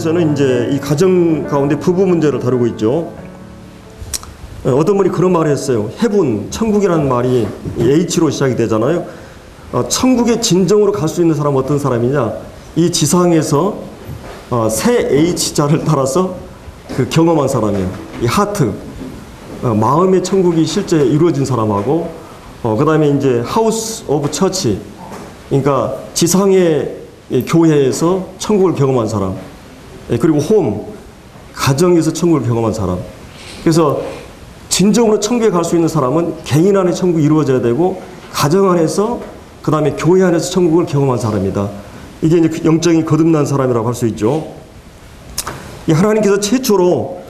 9절에서는 이제 이 가정 가운데 부부 문제를 다루고 있죠. 어떤 분이 그런 말을 했어요. heaven, 천국이라는 말이 H로 시작이 되잖아요. 천국에 진정으로 갈 수 있는 사람은 어떤 사람이냐? 이 지상에서 새 H자를 따라서 그 경험한 사람이에요. 이 하트, 마음의 천국이 실제 이루어진 사람하고, 그 다음에 이제 하우스 오브 처치, 그러니까 지상의 교회에서 천국을 경험한 사람, 그리고 홈, 가정에서 천국을 경험한 사람. 그래서 진정으로 천국에 갈 수 있는 사람은 개인 안에 천국이 이루어져야 되고, 가정 안에서, 그 다음에 교회 안에서 천국을 경험한 사람이다. 이게 이제 영적인 거듭난 사람이라고 할 수 있죠. 하나님께서 최초로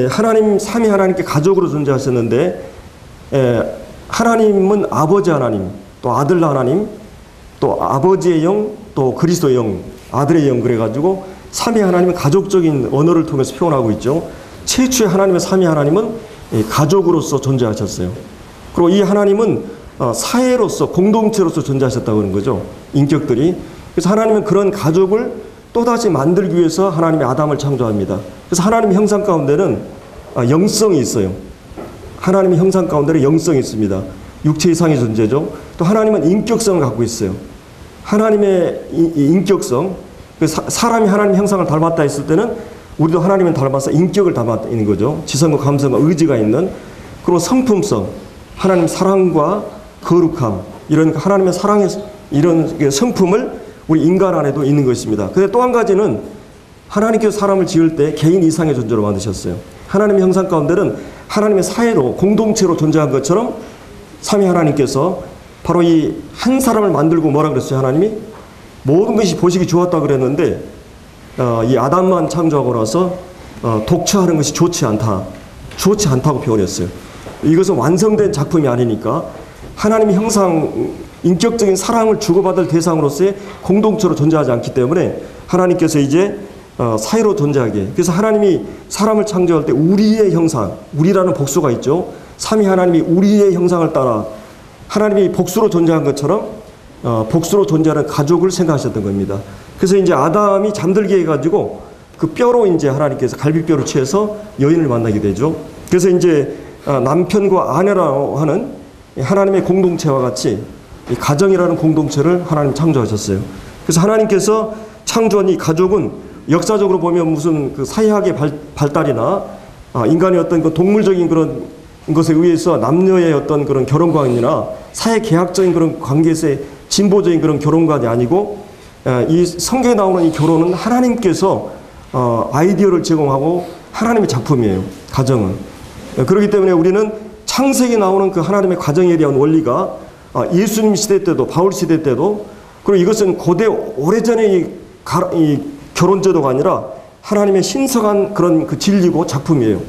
하나님, 삼위 하나님께 가족으로 존재하셨는데, 하나님은 아버지 하나님, 또 아들 하나님, 또 아버지의 영, 또 그리스도의 영, 아들의 영, 그래가지고 삼위 하나님은 가족적인 언어를 통해서 표현하고 있죠. 최초의 하나님의 삼위 하나님은 가족으로서 존재하셨어요. 그리고 이 하나님은 사회로서, 공동체로서 존재하셨다고 하는 거죠. 인격들이. 그래서 하나님은 그런 가족을 또다시 만들기 위해서 하나님이 아담을 창조합니다. 그래서 하나님의 형상 가운데는 영성이 있어요. 하나님의 형상 가운데는 영성이 있습니다. 육체 이상의 존재죠. 또 하나님은 인격성을 갖고 있어요. 하나님의 인격성, 사람이 하나님의 형상을 닮았다 했을 때는 우리도 하나님을 닮아서 인격을 닮아 있는 거죠. 지성과 감성과 의지가 있는. 그리고 성품성, 하나님 사랑과 거룩함, 이런 하나님의 사랑의 이런 성품을 우리 인간 안에도 있는 것입니다. 근데 또 한 가지는 하나님께서 사람을 지을 때 개인 이상의 존재로 만드셨어요. 하나님의 형상 가운데는 하나님의 사회로, 공동체로 존재한 것처럼 삼위 하나님께서 바로 이 한 사람을 만들고 뭐라 그랬어요? 하나님이 모든 것이 보시기 좋았다 그랬는데, 이 아담만 창조하고 나서 독처하는 것이 좋지 않다고 표현했어요. 이것은 완성된 작품이 아니니까 하나님의 형상, 인격적인 사랑을 주고받을 대상으로서의 공동체로 존재하지 않기 때문에 하나님께서 이제 사회로 존재하게, 그래서 하나님이 사람을 창조할 때 우리의 형상, 우리라는 복수가 있죠. 삼위 하나님이 우리의 형상을 따라 하나님이 복수로 존재한 것처럼 복수로 존재하는 가족을 생각하셨던 겁니다. 그래서 이제 아담이 잠들게 해가지고 그 뼈로 이제 하나님께서 갈비뼈로 취해서 여인을 만나게 되죠. 그래서 이제 남편과 아내라고 하는 하나님의 공동체와 같이 이 가정이라는 공동체를 하나님 창조하셨어요. 그래서 하나님께서 창조한 이 가족은 역사적으로 보면 무슨 그 사회학의 발달이나 인간의 어떤 그 동물적인 그런 것에 의해서 남녀의 어떤 그런 결혼관이나 사회 계약적인 그런 관계에서의 진보적인 그런 결혼관이 아니고, 이 성경에 나오는 이 결혼은 하나님께서 아이디어를 제공하고 하나님의 작품이에요. 가정은. 그렇기 때문에 우리는 창세기에 나오는 그 하나님의 가정에 대한 원리가 예수님 시대 때도, 바울 시대 때도, 그리고 이것은 고대 오래전의 이 결혼제도가 아니라 하나님의 신성한 그런 그 진리고 작품이에요.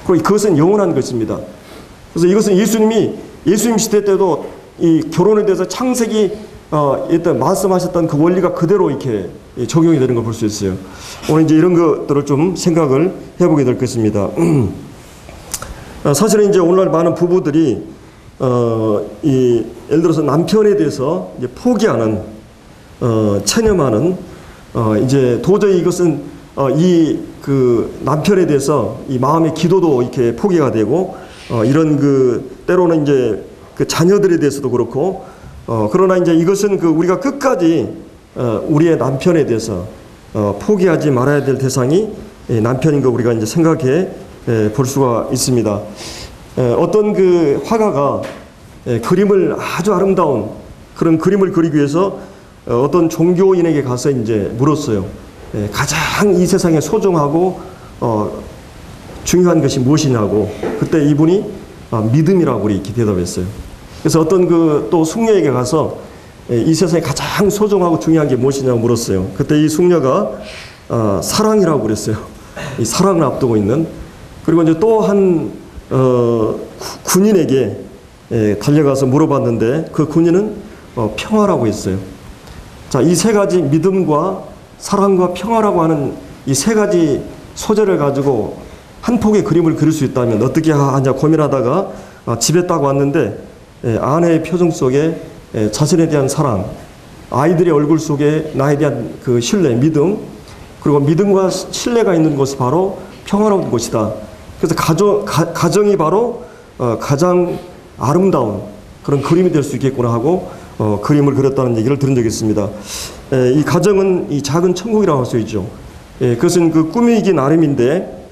그리고 그것은 영원한 것입니다. 그래서 이것은 예수님 시대 때도 이 결혼에 대해서 창세기 일단 말씀하셨던 그 원리가 그대로 이렇게 적용이 되는 걸 볼 수 있어요. 오늘 이제 이런 것들을 좀 생각을 해보게 될 것입니다. 사실은 이제 오늘날 많은 부부들이 예를 들어서 남편에 대해서 이제 포기하는, 체념하는, 이제 도저히 이것은 이 그 남편에 대해서 이 마음의 기도도 이렇게 포기가 되고, 이런 그 때로는 이제 그 자녀들에 대해서도 그렇고, 그러나 이제 이것은 그 우리가 끝까지 우리의 남편에 대해서 포기하지 말아야 될 대상이 남편인 거 우리가 이제 생각해 볼 수가 있습니다. 어떤 그 화가가 그림을 아주 아름다운 그런 그림을 그리기 위해서 어떤 종교인에게 가서 이제 물었어요. 가장 이 세상에 소중하고 중요한 것이 무엇이냐고. 그때 이분이 믿음이라고 이렇게 대답했어요. 그래서 어떤 그 또 숙녀에게 가서 이 세상에 가장 소중하고 중요한 게 무엇이냐고 물었어요. 그때 이 숙녀가 사랑이라고 그랬어요. 이 사랑을 앞두고 있는. 그리고 이제 또 한 군인에게 달려가서 물어봤는데 그 군인은 평화라고 했어요. 자, 이 세 가지 믿음과 사랑과 평화라고 하는 이 세 가지 소재를 가지고 한 폭의 그림을 그릴 수 있다면 어떻게 하냐 고민하다가 집에 딱 왔는데 아내의 표정 속에 자신에 대한 사랑, 아이들의 얼굴 속에 나에 대한 그 신뢰, 믿음, 그리고 믿음과 신뢰가 있는 곳이 바로 평화로운 곳이다. 그래서 가정이 바로 가장 아름다운 그런 그림이 될 수 있겠구나 하고 그림을 그렸다는 얘기를 들은 적이 있습니다. 이 가정은 이 작은 천국이라고 할 수 있죠. 그것은 그 꾸미기 나름인데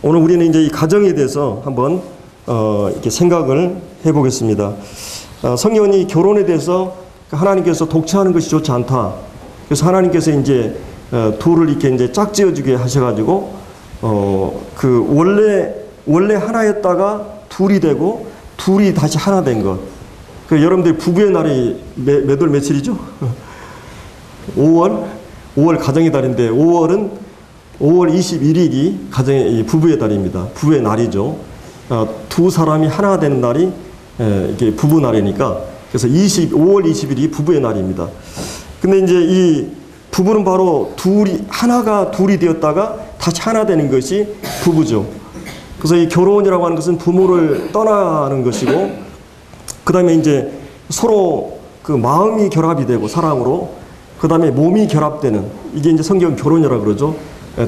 오늘 우리는 이제 이 가정에 대해서 한번 이렇게 생각을 해보겠습니다. 성경은 이 결혼에 대해서 하나님께서 독채하는 것이 좋지 않다. 그래서 하나님께서 이제 둘을 이렇게 이제 짝지어주게 하셔가지고 그 원래 하나였다가 둘이 되고 둘이 다시 하나 된 것. 그 여러분들 부부의 날이 몇 월 며칠이죠? 5월 가정의 달인데 5월 21일이 가정의 부부의 달입니다. 부부의 날이죠. 두 사람이 하나 되는 날이 이게 부부 날이니까 그래서 5월 20일이 부부의 날입니다. 근데 이제 이 부부는 바로 하나가 둘이 되었다가 다시 하나 되는 것이 부부죠. 그래서 이 결혼이라고 하는 것은 부모를 떠나는 것이고 그 다음에 이제 서로 그 마음이 결합이 되고 사랑으로 그 다음에 몸이 결합되는 이게 이제 성경 결혼이라고 그러죠.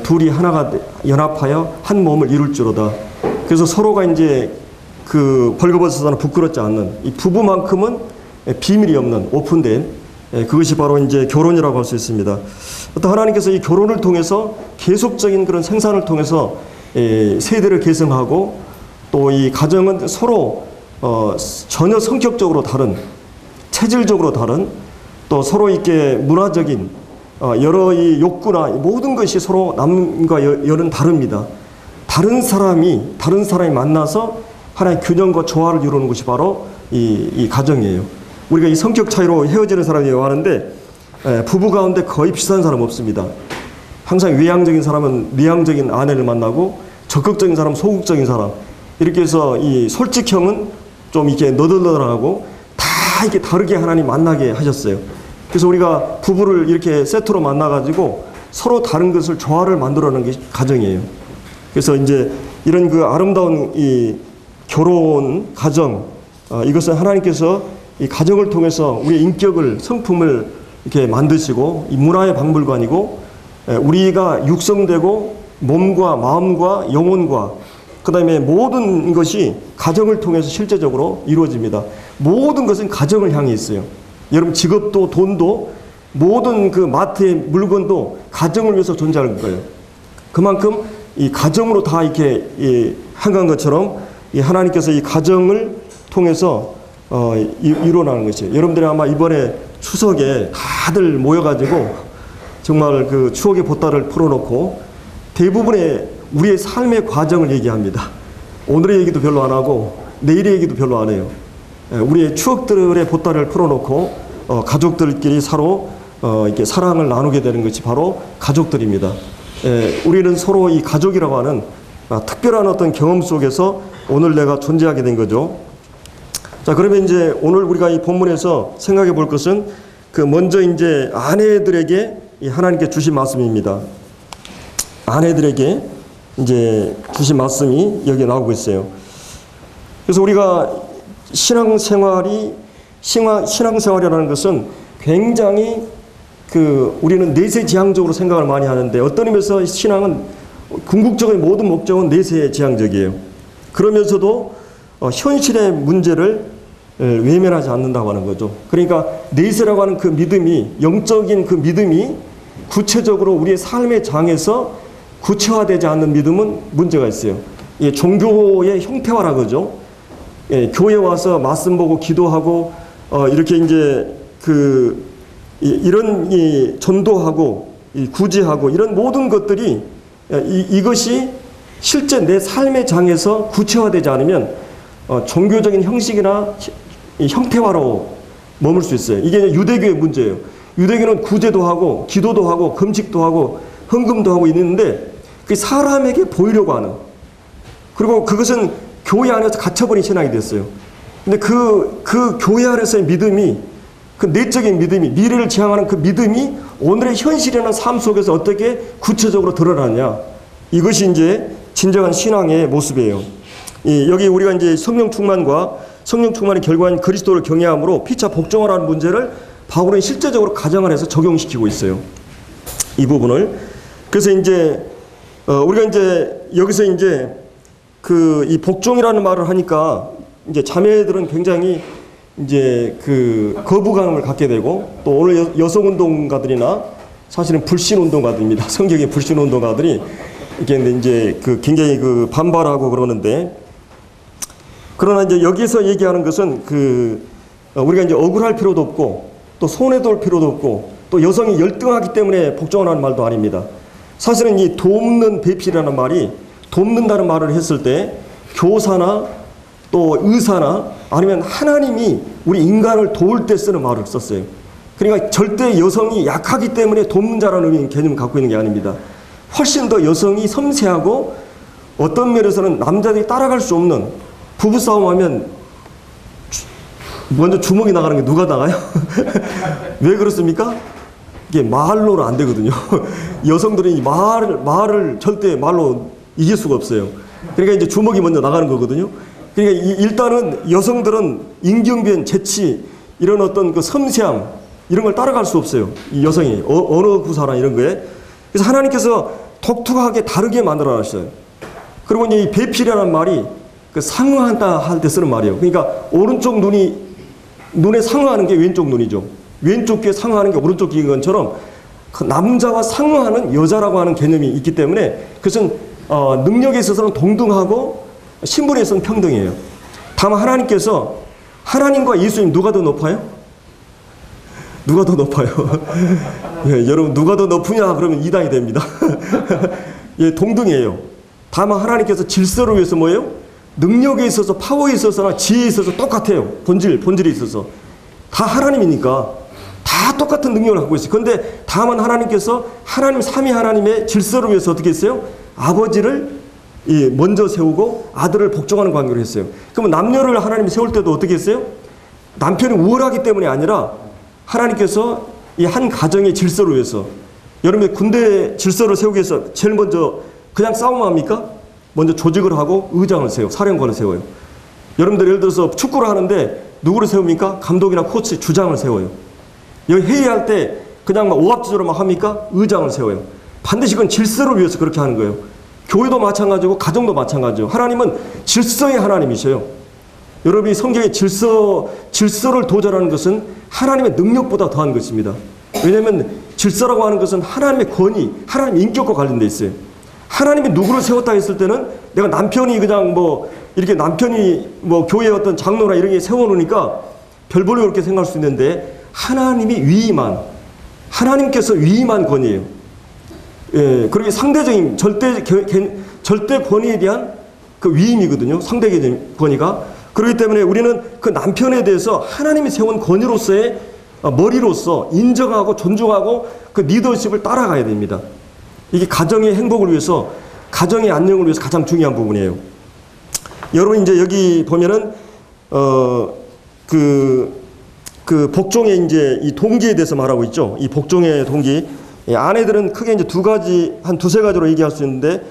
둘이 하나가 연합하여 한 몸을 이룰지로다. 그래서 서로가 이제 그 벌거벗어서는 부끄럽지 않는 이 부부만큼은 비밀이 없는 오픈된 그것이 바로 이제 결혼이라고 할 수 있습니다. 또 하나님께서 이 결혼을 통해서 계속적인 그런 생산을 통해서 세대를 계승하고 또 이 가정은 서로 전혀 성격적으로 다른 체질적으로 다른 또 서로 이렇게 문화적인 여러 이 욕구나 모든 것이 서로 남과 여는 다릅니다. 다른 사람이 만나서 하나의 균형과 조화를 이루는 것이 바로 이 가정이에요. 우리가 이 성격 차이로 헤어지는 사람이 많은데 부부 가운데 거의 비슷한 사람 없습니다. 항상 외향적인 사람은 내향적인 아내를 만나고 적극적인 사람은 소극적인 사람 이렇게 해서 이 솔직형은 좀 이렇게 너덜너덜하고 다 이렇게 다르게 하나님 만나게 하셨어요. 그래서 우리가 부부를 이렇게 세트로 만나가지고 서로 다른 것을 조화를 만들어내는 게 가정이에요. 그래서 이제 이런 그 아름다운 이 결혼, 가정, 이것은 하나님께서 이 가정을 통해서 우리의 인격을, 성품을 이렇게 만드시고 이 문화의 박물관이고 우리가 육성되고 몸과 마음과 영혼과 그 다음에 모든 것이 가정을 통해서 실제적으로 이루어집니다. 모든 것은 가정을 향해 있어요. 여러분 직업도 돈도 모든 그 마트의 물건도 가정을 위해서 존재하는 거예요. 그만큼 이 가정으로 다 이렇게 한간 것처럼 이 하나님께서 이 가정을 통해서 이루어나는 것이에요. 여러분들이 아마 이번에 추석에 다들 모여가지고 정말 그 추억의 보따리를 풀어놓고 대부분의 우리의 삶의 과정을 얘기합니다. 오늘의 얘기도 별로 안 하고 내일의 얘기도 별로 안 해요. 우리의 추억들의 보따리를 풀어놓고 가족들끼리 서로 이렇게 사랑을 나누게 되는 것이 바로 가족들입니다. 우리는 서로 이 가족이라고 하는 특별한 어떤 경험 속에서 오늘 내가 존재하게 된 거죠. 자, 그러면 이제 오늘 우리가 이 본문에서 생각해 볼 것은 그 먼저 이제 아내들에게 하나님께 주신 말씀입니다. 아내들에게 이제 주신 말씀이 여기 나오고 있어요. 그래서 우리가 신앙생활이라는 것은 굉장히 우리는 내세지향적으로 생각을 많이 하는데 어떤 의미에서 신앙은 궁극적인 모든 목적은 내세지향적이에요. 그러면서도 현실의 문제를 외면하지 않는다고 하는 거죠. 그러니까 내세라고 하는 그 믿음이 영적인 그 믿음이 구체적으로 우리의 삶의 장에서 구체화되지 않는 믿음은 문제가 있어요. 종교의 형태화라 그러죠. 교회 와서 말씀 보고 기도하고 이렇게 이제 이런 전도하고 구제하고 이런 모든 것들이 이것이 실제 내 삶의 장에서 구체화되지 않으면 종교적인 형식이나 형태화로 머물 수 있어요. 이게 유대교의 문제예요. 유대교는 구제도 하고 기도도 하고 금식도 하고 헌금도 하고 있는데 그 사람에게 보이려고 하는 그리고 그것은 교회 안에서 갇혀버린 신앙이 됐어요. 근데 그 교회 안에서의 믿음이 그 내적인 믿음이 미래를 지향하는 그 믿음이 오늘의 현실이나 삶 속에서 어떻게 구체적으로 드러나냐 이것이 이제 진정한 신앙의 모습이에요. 여기 우리가 이제 성령 충만과 성령 충만의 결과인 그리스도를 경외함으로 피차 복종하라는 문제를 바울은 실제적으로 가정 안에서 적용시키고 있어요. 이 부분을 그래서 이제 우리가 이제 여기서 이제 이 복종이라는 말을 하니까 이제 자매들은 굉장히 이제 거부감을 갖게 되고, 또 오늘 여성 운동가들이나 사실은 불신 운동가들입니다. 성경의 불신 운동가들이 이제 굉장히 반발하고 그러는데, 그러나 이제 여기서 얘기하는 것은 우리가 이제 억울할 필요도 없고 또 손해도 올 필요도 없고 또 여성이 열등하기 때문에 복종을 하는 말도 아닙니다. 사실은 이 돕는 배필이라는 말이, 돕는다는 말을 했을 때 교사나 또 의사나 아니면 하나님이 우리 인간을 도울 때 쓰는 말을 썼어요. 그러니까 절대 여성이 약하기 때문에 돕는 자라는 개념을 갖고 있는 게 아닙니다. 훨씬 더 여성이 섬세하고 어떤 면에서는 남자들이 따라갈 수 없는, 부부싸움 하면 먼저 주먹이 나가는 게 누가 나가요? 왜 그렇습니까? 이게 말로는 안 되거든요. 여성들이 말을 절대 말로 이길 수가 없어요. 그러니까 이제 주먹이 먼저 나가는 거거든요. 그러니까 일단은 여성들은 임경변, 재치, 이런 어떤 섬세함, 이런 걸 따라갈 수 없어요. 이 여성이 언어 구사나 이런 거에. 그래서 하나님께서 독특하게 다르게 만들어 놨어요. 그리고 이제 이 배필이라는 말이 상응한다 할 때 쓰는 말이에요. 그러니까 오른쪽 눈에 상응하는 게 왼쪽 눈이죠. 왼쪽 귀에 상응하는 게 오른쪽 귀인 것처럼 남자와 상응하는 여자라고 하는 개념이 있기 때문에 그것은 능력에 있어서는 동등하고 신분에 있어서는 평등이에요. 다만 하나님께서, 하나님과 예수님 누가 더 높아요? 누가 더 높아요? 예, 여러분 누가 더 높으냐 그러면 이단이 됩니다. 예, 동등이에요. 다만 하나님께서 질서를 위해서 뭐예요? 능력에 있어서, 파워에 있어서나 지혜에 있어서 똑같아요. 본질에 있어서. 다 하나님이니까 다 똑같은 능력을 갖고 있어요. 그런데 다만 하나님께서 하나님, 삼위 하나님의 질서를 위해서 어떻게 했어요? 아버지를 먼저 세우고 아들을 복종하는 관계로 했어요. 그러면 남녀를 하나님이 세울 때도 어떻게 했어요? 남편이 우월하기 때문이 아니라 하나님께서 이 한 가정의 질서를 위해서, 여러분의 군대 질서를 세우기 위해서 제일 먼저 그냥 싸움합니까? 먼저 조직을 하고 의장을 세워요. 사령관을 세워요. 여러분들 예를 들어서 축구를 하는데 누구를 세웁니까? 감독이나 코치, 주장을 세워요. 여기 회의할 때 그냥 막 오합지졸을 막 합니까? 의장을 세워요. 반드시 그건 질서를 위해서 그렇게 하는 거예요. 교회도 마찬가지고 가정도 마찬가지죠. 하나님은 질서의 하나님이셔요. 여러분이 성경의 질서를 도전하는 것은 하나님의 능력보다 더한 것입니다. 왜냐하면 질서라고 하는 것은 하나님의 권위, 하나님의 인격과 관련되어 있어요. 하나님이 누구를 세웠다 했을 때는 내가 남편이 그냥 이렇게 남편이 교회의 어떤 장로나 이런 게 세워놓으니까 별 볼일 없게 생각할 수 있는데, 하나님이 하나님께서 위임한 권위예요. 예, 그리고 상대적인 절대 권위에 대한 위임이거든요. 상대적인 권위가. 그렇기 때문에 우리는 그 남편에 대해서 하나님이 세운 권위로서의 머리로서 인정하고 존중하고 그 리더십을 따라가야 됩니다. 이게 가정의 행복을 위해서, 가정의 안녕을 위해서 가장 중요한 부분이에요. 여러분 이제 여기 보면은 복종의 이제 이 동기에 대해서 말하고 있죠. 이 복종의 동기. 아내들은 크게 이제 한 두세 가지로 얘기할 수 있는데,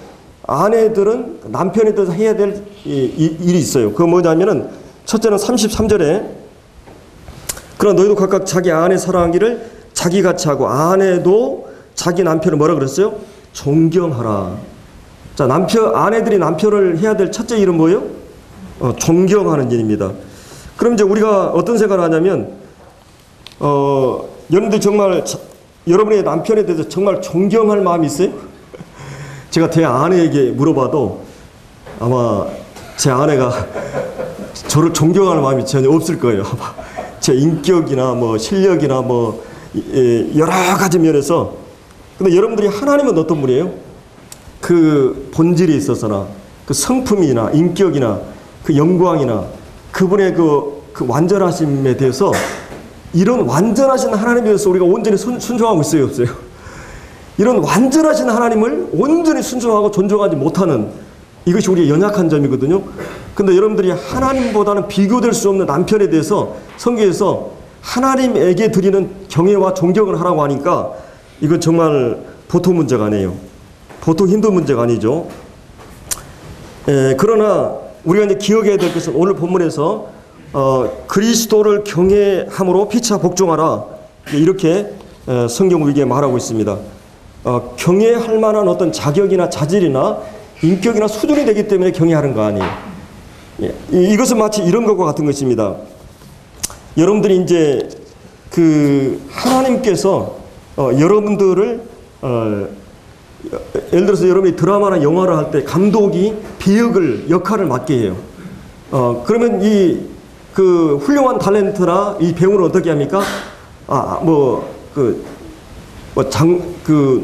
아내들은 남편에 대해서 해야 될 일이 있어요. 그거 뭐냐면은, 첫째는 33절에 그러나 너희도 각각 자기 아내 사랑하기를 자기같이 하고 아내도 자기 남편을 뭐라 그랬어요? 존경하라. 자, 아내들이 남편을 해야 될 첫째 일은 뭐예요? 존경하는 일입니다. 그럼 이제 우리가 어떤 생각을 하냐면, 여러분들 정말 여러분의 남편에 대해서 정말 존경할 마음이 있어요? 제가 제 아내에게 물어봐도 아마 제 아내가 저를 존경하는 마음이 전혀 없을 거예요. 제 인격이나 실력이나 여러 가지 면에서. 근데 여러분들이 하나님은 어떤 분이에요? 그 본질에 있어서나 그 성품이나 인격이나 그 영광이나 그분의 그 완전하심에 대해서, 이런 완전하신 하나님에 대해서 우리가 온전히 순종하고 있어요, 없어요? 이런 완전하신 하나님을 온전히 순종하고 존중하지 못하는, 이것이 우리의 연약한 점이거든요. 근데 여러분들이 하나님보다는 비교될 수 없는 남편에 대해서 성경에서 하나님에게 드리는 경외와 존경을 하라고 하니까 이건 정말 보통 문제가 아니에요. 보통 힘든 문제가 아니죠. 그러나 우리가 이제 기억해야 될 것은 오늘 본문에서 그리스도를 경외함으로 피차 복종하라, 이렇게 성경 우리에게 말하고 있습니다. 경애할 만한 어떤 자격이나 자질이나 인격이나 수준이 되기 때문에 경애하는 거 아니에요. 예, 이것은 마치 이런 것과 같은 것입니다. 여러분들이 이제 그 하나님께서 여러분들을 예를 들어서 여러분이 드라마나 영화를 할 때 감독이 배역을 역할을 맡게 해요. 그러면 이 그 훌륭한 탤런트나 이 배우는 어떻게 합니까?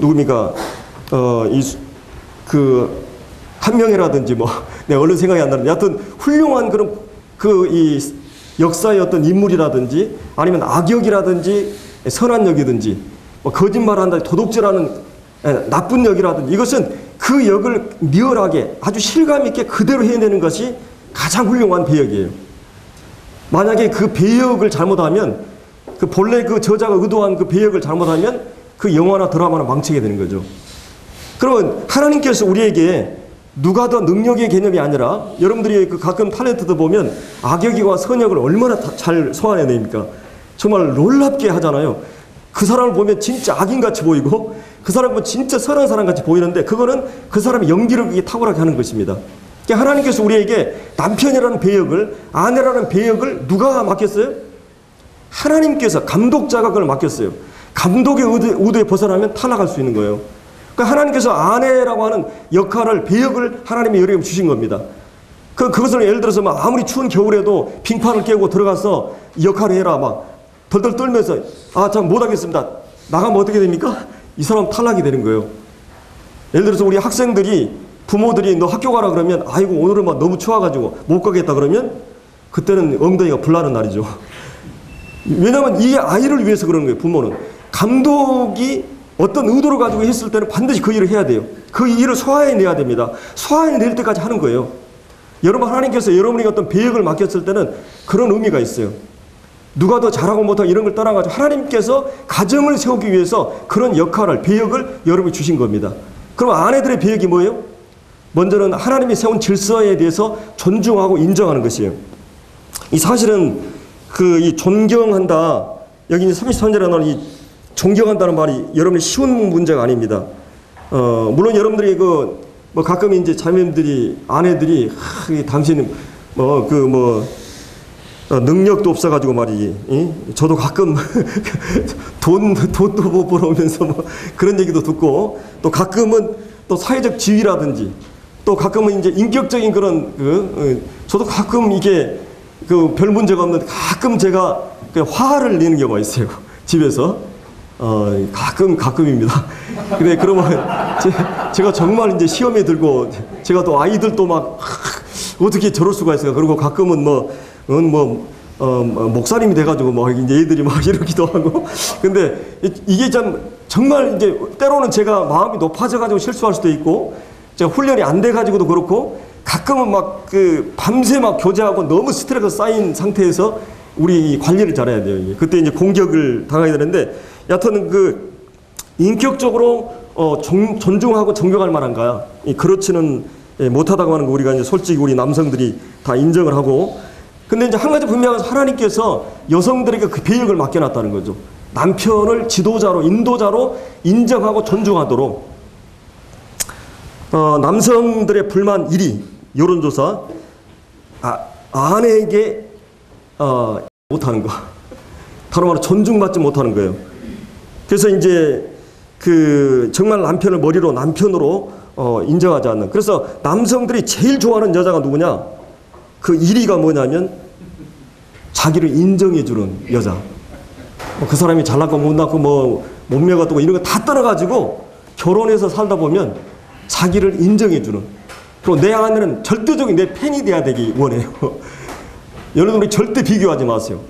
누굽니까? 한명회라든지 내 얼른 생각이 안 나는데, 여하튼 훌륭한 그런 이 역사의 어떤 인물이라든지 아니면 악역이라든지 선한 역이든지 거짓말한다, 도둑질하는 나쁜 역이라든지, 이것은 그 역을 리얼하게 아주 실감 있게 그대로 해내는 것이 가장 훌륭한 배역이에요. 만약에 그 배역을 잘못하면, 그 본래 그 저자가 의도한 그 배역을 잘못하면 그 영화나 드라마는 망치게 되는 거죠. 그러면 하나님께서 우리에게 누가 더 능력의 개념이 아니라, 여러분들이 그 가끔 탤런트도 보면 악역과 선역을 얼마나 잘 소화해냅니까? 정말 놀랍게 하잖아요. 그 사람을 보면 진짜 악인같이 보이고 그 사람을 보면 진짜 선한 사람같이 보이는데, 그거는 그 사람의 연기력이 탁월하게 하는 것입니다. 그러니까 하나님께서 우리에게 남편이라는 배역을, 아내라는 배역을 누가 맡겼어요? 하나님께서, 감독자가 그걸 맡겼어요. 감독의 의도에 벗어나면 탈락할 수 있는 거예요. 그러니까 하나님께서 아내라고 하는 역할을, 배역을 하나님이 여러분에게 주신 겁니다. 그것을 예를 들어서 아무리 추운 겨울에도 빙판을 깨고 들어가서 이 역할을 해라 덜덜 떨면서 참 못하겠습니다, 나가면 어떻게 됩니까? 이 사람 탈락이 되는 거예요. 예를 들어서 우리 학생들이, 부모들이 너 학교 가라 그러면 아이고 오늘은 너무 추워가지고 못 가겠다 그러면 그때는 엉덩이가 불나는 날이죠. 왜냐하면 이 아이를 위해서 그러는 거예요. 부모는 감독이 어떤 의도를 가지고 했을 때는 반드시 그 일을 해야 돼요. 그 일을 소화해내야 됩니다. 소화해낼 때까지 하는 거예요. 여러분, 하나님께서 여러분에게 어떤 배역을 맡겼을 때는 그런 의미가 있어요. 누가 더 잘하고 못하고 이런 걸 떠나가지고 하나님께서 가정을 세우기 위해서 그런 역할을, 배역을 여러분이 주신 겁니다. 그럼 아내들의 배역이 뭐예요? 먼저는 하나님이 세운 질서에 대해서 존중하고 인정하는 것이에요. 이 사실은 이 존경한다, 여기 33절에 나오는 이 존경한다는 말이 여러분이 쉬운 문제가 아닙니다. 물론 여러분들이 가끔 이제 자매님들이, 아내들이 당신 능력도 없어가지고 말이지, 저도 가끔 돈도 못 벌어오면서 그런 얘기도 듣고, 또 가끔은 또 사회적 지위라든지, 또 가끔은 이제 인격적인 그런 저도 가끔 이게 별 문제가 없는데 가끔 제가 화를 내는 경우가 있어요. 집에서. 가끔입니다. 근데 그러면 제가 정말 이제 시험에 들고, 제가 또 아이들도 어떻게 저럴 수가 있어요. 그리고 가끔은 목사님이 돼가지고 이제 애들이 이러기도 하고. 근데 이게 정말 이제 때로는 제가 마음이 높아져가지고 실수할 수도 있고, 제가 훈련이 안 돼가지고도 그렇고, 가끔은 밤새 교제하고 너무 스트레스가 쌓인 상태에서 우리 관리를 잘해야 돼요. 그때 이제 공격을 당하게 되는데, 여하튼 인격적으로 존중하고 존경할 만한가? 그렇지는 못하다고 하는 거 우리가 이제 솔직히 우리 남성들이 다 인정을 하고, 근데 이제 한 가지 분명한 것은 하나님께서 여성들에게 그 배역을 맡겨놨다는 거죠. 남편을 지도자로, 인도자로 인정하고 존중하도록. 남성들의 불만 1위, 여론조사, 아내에게 못하는 거. 다른 말로 존중받지 못하는 거예요. 그래서 이제 정말 남편을 머리로 남편으로 인정하지 않는. 그래서 남성들이 제일 좋아하는 여자가 누구냐? 그 1위가 뭐냐면 자기를 인정해주는 여자. 그 사람이 잘났고 못났고 몸매가 어떻고 이런 거 다 떠나가지고 결혼해서 살다 보면 자기를 인정해주는. 그리고 내 아내는 절대적인 내 팬이 돼야 되기 원해요. 여러분, 우리 절대 비교하지 마세요.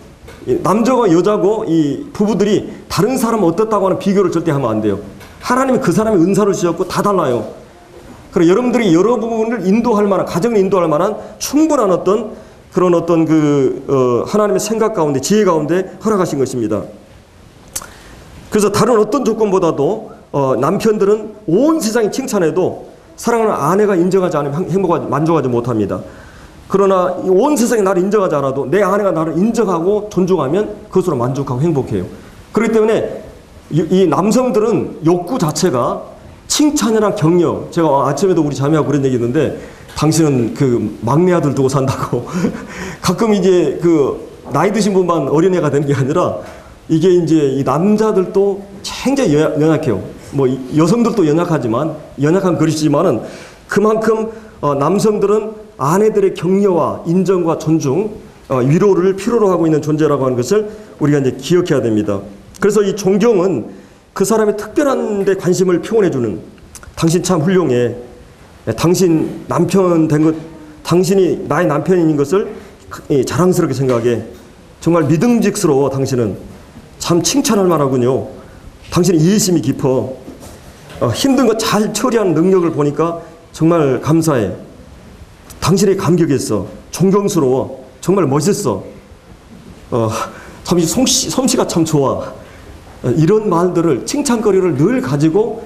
남자와 여자고 이 부부들이 다른 사람 어떻다고 하는 비교를 절대 하면 안 돼요. 하나님이 그 사람의 은사를 주셨고 다 달라요. 그래서 여러분들이 여러분을 인도할 만한, 가정을 인도할 만한 충분한 그런 하나님의 생각 가운데, 지혜 가운데 허락하신 것입니다. 그래서 다른 어떤 조건보다도 남편들은 온 세상이 칭찬해도 사랑하는 아내가 인정하지 않으면 만족하지 못합니다. 그러나 온 세상이 나를 인정하지 않아도 내 아내가 나를 인정하고 존중하면 그것으로 만족하고 행복해요. 그렇기 때문에 이 남성들은 욕구 자체가 칭찬이랑 격려. 제가 아침에도 우리 자매하고 그런 얘기 했는데, 당신은 그 막내 아들 두고 산다고. 가끔 이제 그 나이 드신 분만 어린애가 되는 게 아니라, 이게 이제 이 남자들도 굉장히 연약해요. 뭐 여성들도 연약하지만, 연약한 그릇이지만은 그만큼 남성들은 아내들의 격려와 인정과 존중, 위로를 필요로 하고 있는 존재라고 하는 것을 우리가 이제 기억해야 됩니다. 그래서 이 존경은 그 사람의 특별한 데 관심을 표현해주는, 당신 참 훌륭해, 당신 남편 된 것, 당신이 나의 남편인 것을 자랑스럽게 생각해, 정말 믿음직스러워, 당신은 참 칭찬할 만하군요, 당신의 이해심이 깊어, 힘든 거 잘 처리하는 능력을 보니까 정말 감사해, 당신의 감격했어, 존경스러워, 정말 멋있어, 참 솜씨가 참 좋아. 이런 말들을, 칭찬거리를 늘 가지고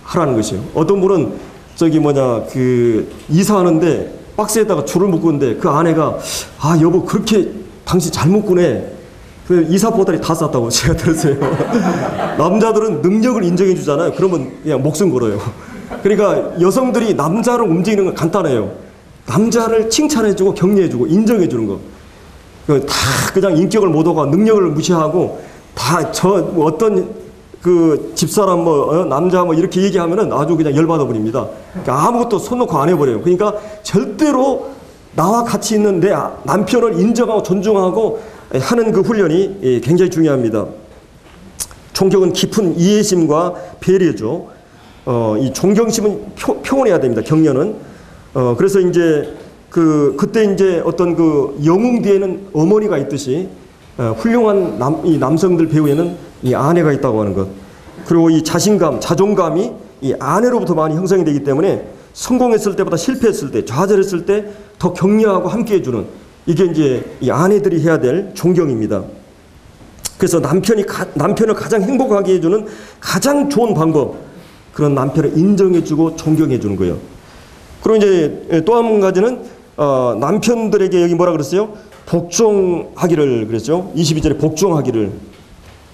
하라는 것이에요. 어떤 분은 이사하는데 박스에다가 줄을 묶었는데 그 아내가, 여보 그렇게 당신 잘 묶으네, 그 이사 보따리 다 쌌다고 제가 들었어요. 남자들은 능력을 인정해 주잖아요. 그러면 그냥 목숨 걸어요. 그러니까 여성들이 남자를 움직이는 건 간단해요. 남자를 칭찬해 주고 격려해 주고 인정해 주는 거. 다 그냥 인격을 못 오가 능력을 무시하고 다 어떤 그 집사람 남자 이렇게 얘기하면은 아주 그냥 열받아 버립니다. 그러니까 아무것도 손 놓고 안 해버려요. 그러니까 절대로 나와 같이 있는 내 남편을 인정하고 존중하고 하는 그 훈련이 굉장히 중요합니다. 존경은 깊은 이해심과 배려죠. 이 존경심은 표현해야 됩니다. 격려는. 그래서 이제 그때 이제 어떤 그 영웅 뒤에는 어머니가 있듯이 훌륭한 이 남성들 배우에는 이 아내가 있다고 하는 것. 그리고 이 자신감, 자존감이 이 아내로부터 많이 형성이 되기 때문에 성공했을 때보다 실패했을 때, 좌절했을 때 더 격려하고 함께 해주는, 이게 이제 이 아내들이 해야 될 존경입니다. 그래서 남편을 가장 행복하게 해주는 가장 좋은 방법, 그런 남편을 인정해주고 존경해주는 거예요. 그리고 이제 또 한 가지는 남편들에게 여기 뭐라 그랬어요? 복종하기를 그랬죠. 22절에 복종하기를.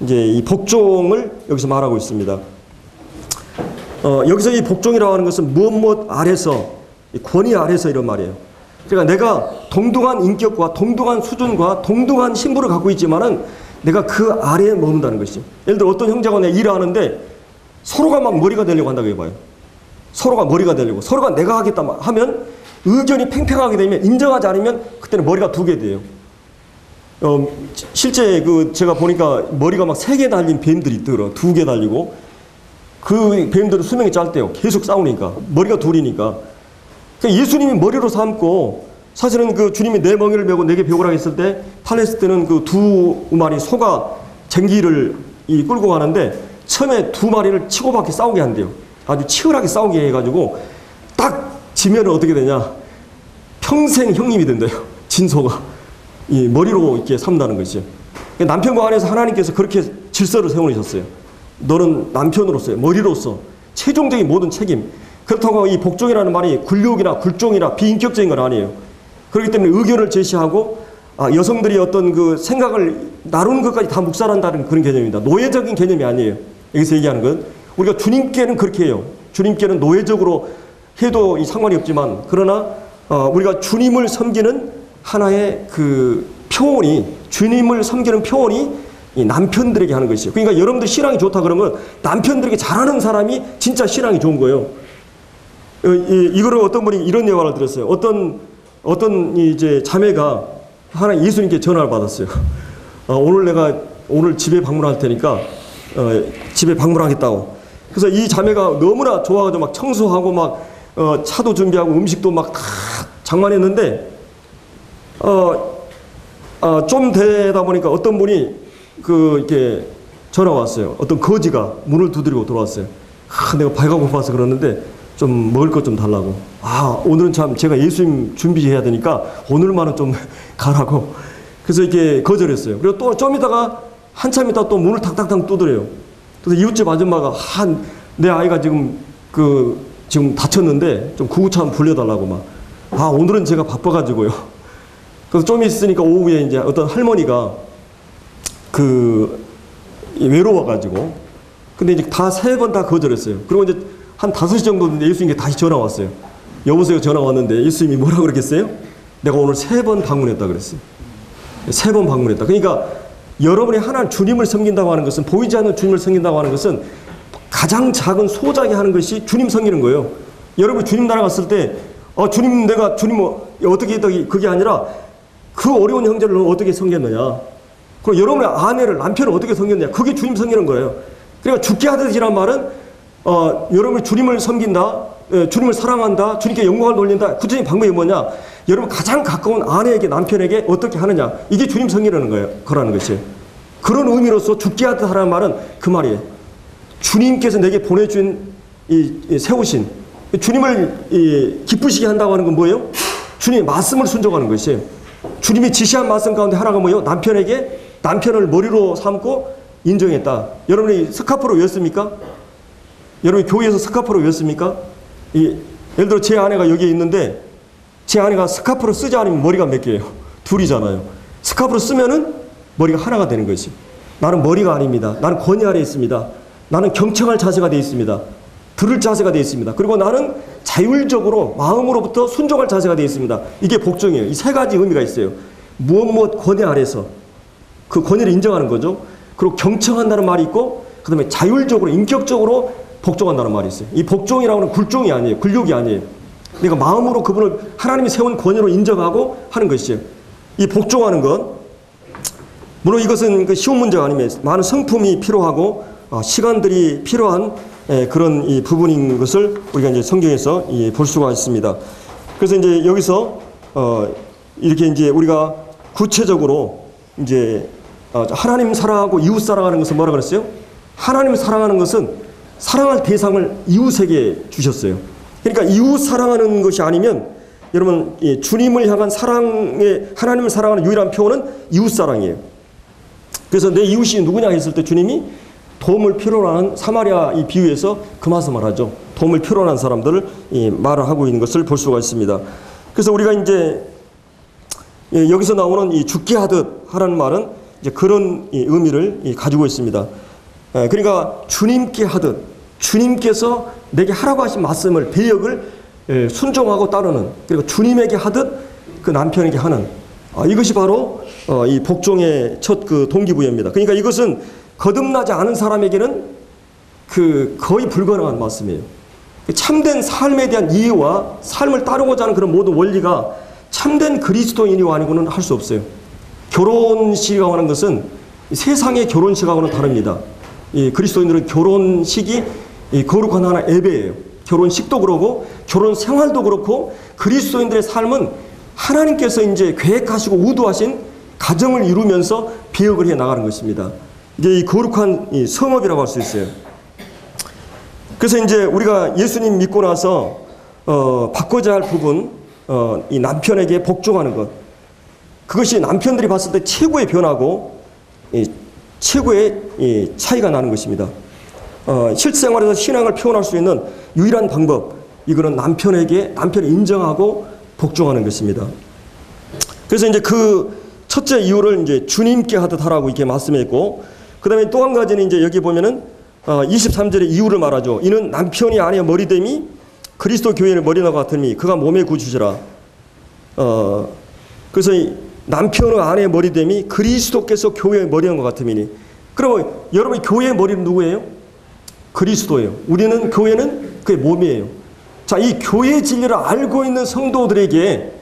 이제 이 복종을 여기서 말하고 있습니다. 여기서 이 복종이라고 하는 것은 무엇 아래서, 권위 아래서 이런 말이에요. 그러니까 내가 동등한 인격과 동등한 수준과 동등한 신분을 갖고 있지만은 내가 그 아래에 머문다는 것이죠. 예를 들어 어떤 형제가 내가 일을 하는데 서로가 막 머리가 되려고 한다고 해봐요. 서로가 머리가 되려고, 서로가 내가 하겠다 하면 의견이 팽팽하게 되면, 인정하지 않으면 그때는 머리가 두 개 돼요. 실제 제가 보니까 머리가 막 3개 달린 뱀들이 있더라고요. 2개 달리고. 그 뱀들은 수명이 짧대요. 계속 싸우니까. 머리가 둘이니까. 그러니까 예수님이 머리로 삼고, 사실은 그 주님이 내 멍에를 메고 내게 배우라 했을 때, 탈냈을 때는 그 2마리 소가 쟁기를 끌고 가는데, 처음에 2마리를 치고받게 싸우게 한대요. 아주 치열하게 싸우게 해가지고, 딱 지면은 어떻게 되냐. 평생 형님이 된대요. 진소가. 이 머리로 이렇게 삼다는 것이죠. 남편과 아내에서 하나님께서 그렇게 질서를 세워놓으셨어요. 너는 남편으로서의 머리로서 최종적인 모든 책임. 그렇다고 이 복종이라는 말이 굴욕이나 굴종이나 비인격적인 건 아니에요. 그렇기 때문에 의견을 제시하고 여성들이 어떤 그 생각을 나누는 것까지 다 묵살한다는 그런 개념입니다. 노예적인 개념이 아니에요. 여기서 얘기하는 건 우리가 주님께는 그렇게 해요. 주님께는 노예적으로 해도 상관이 없지만, 그러나 우리가 주님을 섬기는 하나의 그 표현이, 주님을 섬기는 표현이 이 남편들에게 하는 것이에요. 그러니까 여러분들 신앙이 좋다 그러면 남편들에게 잘하는 사람이 진짜 신앙이 좋은 거예요. 이거를 어떤 분이 이런 예화를 들었어요. 어떤 이제 자매가 하나 예수님께 전화를 받았어요. 오늘 집에 방문할 테니까 집에 방문하겠다고. 그래서 이 자매가 너무나 좋아가지고 막 청소하고 막 차도 준비하고 음식도 막 다 장만했는데 좀 되다 보니까 어떤 분이 이렇게 전화 왔어요. 어떤 거지가 문을 두드리고 들어왔어요. 내가 배가 고파서 그러는데 좀 먹을 것 좀 달라고. 오늘은 참 제가 예수님 준비해야 되니까 오늘만은 좀 가라고. 그래서 이렇게 거절했어요. 그리고 또 좀 있다가 한참 있다가 또 문을 탁탁탁 두드려요. 그래서 이웃집 아줌마가 내 아이가 지금 다쳤는데 좀 구급차 한번 불려달라고 막. 오늘은 제가 바빠가지고요. 그래서 좀 있으니까 오후에 이제 어떤 할머니가 외로워가지고 근데 이제 다 3번 다 거절했어요. 그리고 이제 한 5시 정도 됐는데 예수님께 다시 전화 왔어요. 여보세요, 전화 왔는데 예수님이 뭐라 그랬겠어요? 내가 오늘 3번 방문했다 그랬어요. 3번 방문했다. 그러니까 여러분이 하나님 주님을 섬긴다고 하는 것은, 보이지 않는 주님을 섬긴다고 하는 것은 가장 작은 소작이 하는 것이 주님 섬기는 거예요. 여러분 주님 나라 갔을 때 주님 내가 주님 어떻게 했다 그게 아니라 그 어려운 형제를 어떻게 섬겼느냐. 그리고 여러분의 아내를 남편을 어떻게 섬겼느냐. 그게 주님 섬기는 거예요. 그러니까 죽게 하듯이란 말은 여러분이 주님을 섬긴다, 주님을 사랑한다, 주님께 영광을 돌린다. 구체적인 방법이 뭐냐? 여러분 가장 가까운 아내에게, 남편에게 어떻게 하느냐. 이게 주님 섬기라는 거예요. 거라는 것이에요. 그런 의미로서 죽게 하듯 하라는 말은 그 말이에요. 주님께서 내게 보내준 세우신 주님을 기쁘시게 한다고 하는 건 뭐예요? 주님의 말씀을 순종하는 것이에요. 주님이 지시한 말씀 가운데 하나가 뭐예요? 남편을 머리로 삼고 인정했다. 여러분이 스카프로 외웠습니까? 여러분이 교회에서 스카프로 외웠습니까? 예를 들어 제 아내가 여기에 있는데 제 아내가 스카프로 쓰지 않으면 머리가 몇 개예요? 둘이잖아요. 스카프로 쓰면은 머리가 하나가 되는 것이. 나는 머리가 아닙니다. 나는 권위 아래에 있습니다. 나는 경청할 자세가 되어 있습니다. 들을 자세가 되어 있습니다. 그리고 나는 자율적으로 마음으로부터 순종할 자세가 되어 있습니다. 이게 복종이에요. 이 3가지 의미가 있어요. 무엇 권위 아래서 그 권위를 인정하는 거죠. 그리고 경청한다는 말이 있고, 그 다음에 자율적으로 인격적으로 복종한다는 말이 있어요. 이 복종이라고 하는 굴종이 아니에요. 굴욕이 아니에요. 그러니까 마음으로 그분을 하나님이 세운 권위로 인정하고 하는 것이에요. 이 복종하는 것, 물론 이것은 쉬운 문제가 아닙니다. 많은 성품이 필요하고 시간들이 필요한 그런 이 부분인 것을 우리가 이제 성경에서 볼 수가 있습니다. 그래서 이제 여기서 이렇게 이제 우리가 구체적으로 이제 하나님 사랑하고 이웃 사랑하는 것은 뭐라 그랬어요? 하나님을 사랑하는 것은 사랑할 대상을 이웃에게 주셨어요. 그러니까 이웃 사랑하는 것이 아니면 여러분 주님을 향한 사랑의, 하나님을 사랑하는 유일한 표현은 이웃 사랑이에요. 그래서 내 이웃이 누구냐 했을 때 주님이 도움을 필요로 하는 사마리아 이 비유에서 그 말씀을 하죠. 도움을 필요로 하는 사람들을 말을 하고 있는 것을 볼 수가 있습니다. 그래서 우리가 이제 여기서 나오는 이 죽게 하듯 하라는 말은 이제 그런 의미를 가지고 있습니다. 그러니까 주님께 하듯, 주님께서 내게 하라고 하신 말씀을, 배역을 순종하고 따르는, 그리고 주님에게 하듯 그 남편에게 하는, 이것이 바로 이 복종의 첫 그 동기부여입니다. 그러니까 이것은 거듭나지 않은 사람에게는 거의 불가능한 말씀이에요. 참된 삶에 대한 이해와 삶을 따르고자 하는 그런 모든 원리가 참된 그리스도인이 아니고는 할 수 없어요. 결혼식이라고 하는 것은 세상의 결혼식하고는 다릅니다. 이 그리스도인들은 결혼식이 거룩한 하나의 예배예요. 결혼식도 그렇고 결혼 생활도 그렇고 그리스도인들의 삶은 하나님께서 이제 계획하시고 의도하신 가정을 이루면서 배역을 해 나가는 것입니다. 이게 이 거룩한 이 성업이라고 할 수 있어요. 그래서 이제 우리가 예수님 믿고 나서 바꿔야 할 부분, 이 남편에게 복종하는 것, 그것이 남편들이 봤을 때 최고의 변화고 최고의 차이가 나는 것입니다. 실생활에서 신앙을 표현할 수 있는 유일한 방법, 이거는 남편을 인정하고 복종하는 것입니다. 그래서 이제 그 첫째 이유를 이제 주님께 하듯 하라고 이렇게 말씀했고, 그 다음에 또 한 가지는 이제 여기 보면은 23절에 이유를 말하죠. 이는 남편이 아내의 머리됨이 그리스도 교회의 머리나 같으니 그가 몸의 구주시라. 그래서 남편의 아내의 머리됨이 그리스도께서 교회의 머리인 것 같음이니. 그러면 여러분 교회의 머리는 누구예요? 그리스도예요. 우리는 교회는 그의 몸이에요. 자, 이 교회의 진리를 알고 있는 성도들에게,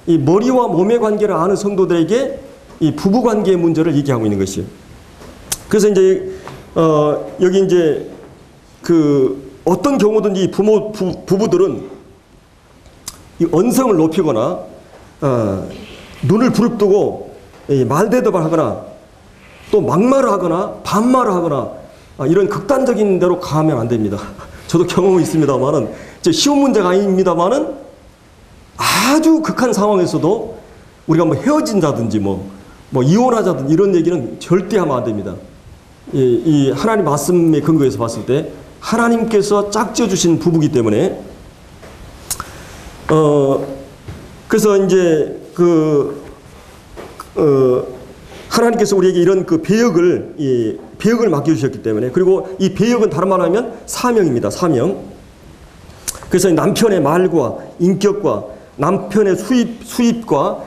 이 머리와 몸의 관계를 아는 성도들에게 이 부부 관계의 문제를 얘기하고 있는 것이에요. 그래서 이제 여기 이제 어떤 경우든지 부부들은 이 언성을 높이거나 눈을 부릅뜨고 말대답을 하거나 또 막말을 하거나 반말을 하거나 이런 극단적인 데로 가면 안 됩니다. 저도 경험이 있습니다만은, 쉬운 문제가 아닙니다만은 아주 극한 상황에서도 우리가 뭐 헤어진다든지 뭐 이혼하자든지 이런 얘기는 절대 하면 안 됩니다. 이 하나님 말씀의 근거에서 봤을 때 하나님께서 짝지어 주신 부부기 때문에 그래서 이제 하나님께서 우리에게 이런 그 배역을 배역을 맡겨주셨기 때문에, 그리고 이 배역은 다른 말로 하면 사명입니다. 사명. 그래서 남편의 말과 인격과 남편의 수입과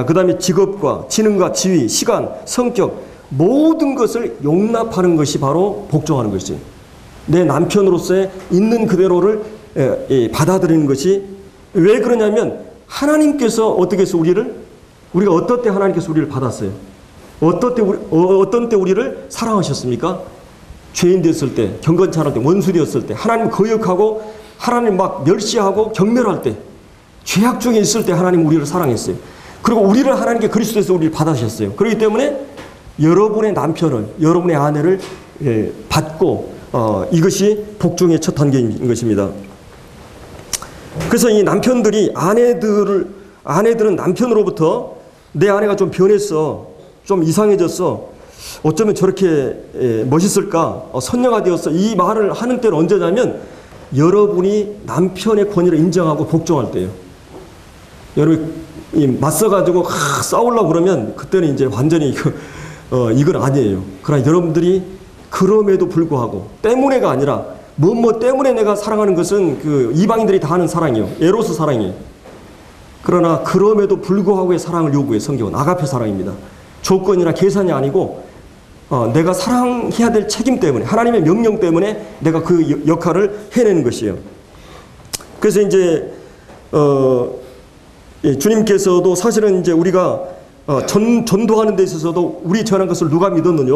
그 다음에 직업과 지능과 지위, 시간, 성격 모든 것을 용납하는 것이 바로 복종하는 것이에요. 내 남편으로서의 있는 그대로를 받아들이는 것이, 왜 그러냐면 하나님께서 어떻게 해서 우리가 어떤 때 하나님께서 우리를 받았어요? 어떤 때 우리를 사랑하셨습니까? 죄인 됐을 때, 경건치 않을 때, 원수 되었을 때, 하나님 거역하고 하나님 막 멸시하고 경멸할 때, 죄악 중에 있을 때 하나님 우리를 사랑했어요. 그리고 우리를 하나님께 그리스도에서 우리를 받으셨어요. 그렇기 때문에 여러분의 남편을, 여러분의 아내를 받고 이것이 복종의 첫 단계인 것입니다. 그래서 이 남편들이 아내들은 남편으로부터 내 아내가 좀 변했어, 좀 이상해졌어, 어쩌면 저렇게 멋있을까, 선녀가 되었어, 이 말을 하는 때는 언제냐면 여러분이 남편의 권위를 인정하고 복종할 때예요. 여러분 맞서가지고 싸우려고 그러면 그때는 이제 완전히 이건 아니에요. 그러나 여러분들이 그럼에도 불구하고, 때문에가 아니라 뭐 때문에 내가 사랑하는 것은 그 이방인들이 다 하는 사랑이에요. 에로스 사랑이에요. 그러나 그럼에도 불구하고의 사랑을 요구해 성경은 아가페 사랑입니다. 조건이나 계산이 아니고 내가 사랑해야 될 책임 때문에, 하나님의 명령 때문에 내가 그 역할을 해내는 것이에요. 그래서 이제 주님께서도 사실은 이제 우리가 전도하는 데 있어서도 우리 전한 것을 누가 믿었느냐,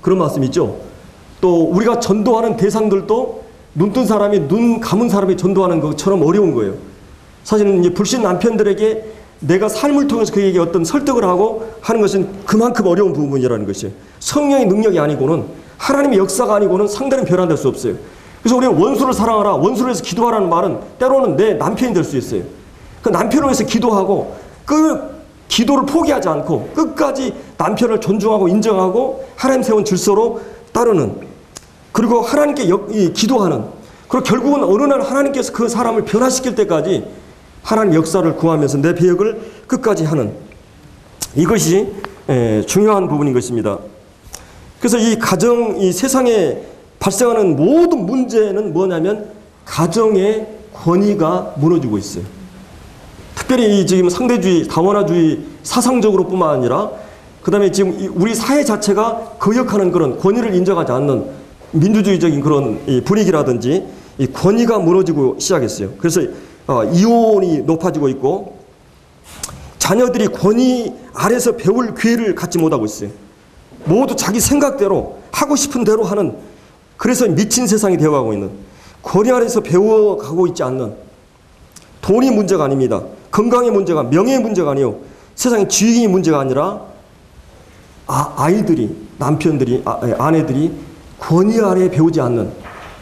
그런 말씀 있죠. 또 우리가 전도하는 대상들도 눈뜬 사람이 눈 감은 사람이 전도하는 것처럼 어려운 거예요. 사실은 이제 불신 남편들에게 내가 삶을 통해서 그에게 어떤 설득을 하고 하는 것은 그만큼 어려운 부분이라는 것이에요. 성령의 능력이 아니고는, 하나님의 역사가 아니고는 상대는 변화될 수 없어요. 그래서 우리는 원수를 사랑하라, 원수를 위해서 기도하라는 말은 때로는 내 남편이 될 수 있어요. 그 남편을 위해서 기도하고 그 기도를 포기하지 않고 끝까지 남편을 존중하고 인정하고 하나님 세운 질서로 따르는, 그리고 하나님께 기도하는, 그리고 결국은 어느 날 하나님께서 그 사람을 변화시킬 때까지 하나님 역사를 구하면서 내 배역을 끝까지 하는, 이것이 중요한 부분인 것입니다. 그래서 이 세상에 발생하는 모든 문제는 뭐냐면 가정의 권위가 무너지고 있어요. 특별히 지금 상대주의, 다원화주의 사상적으로 뿐만 아니라 그 다음에 지금 우리 사회 자체가 거역하는 그런 권위를 인정하지 않는 민주주의적인 그런 분위기라든지 이 권위가 무너지고 시작했어요. 그래서 이혼이 높아지고 있고 자녀들이 권위 아래서 배울 기회를 갖지 못하고 있어요. 모두 자기 생각대로 하고 싶은 대로 하는, 그래서 미친 세상이 되어가고 있는, 권위 아래서 배워가고 있지 않는, 돈이 문제가 아닙니다. 건강의 문제가, 명예의 문제가 아니에요. 세상의 지위의 문제가 아니라 아이들이, 남편들이, 아내들이 권위 아래 배우지 않는,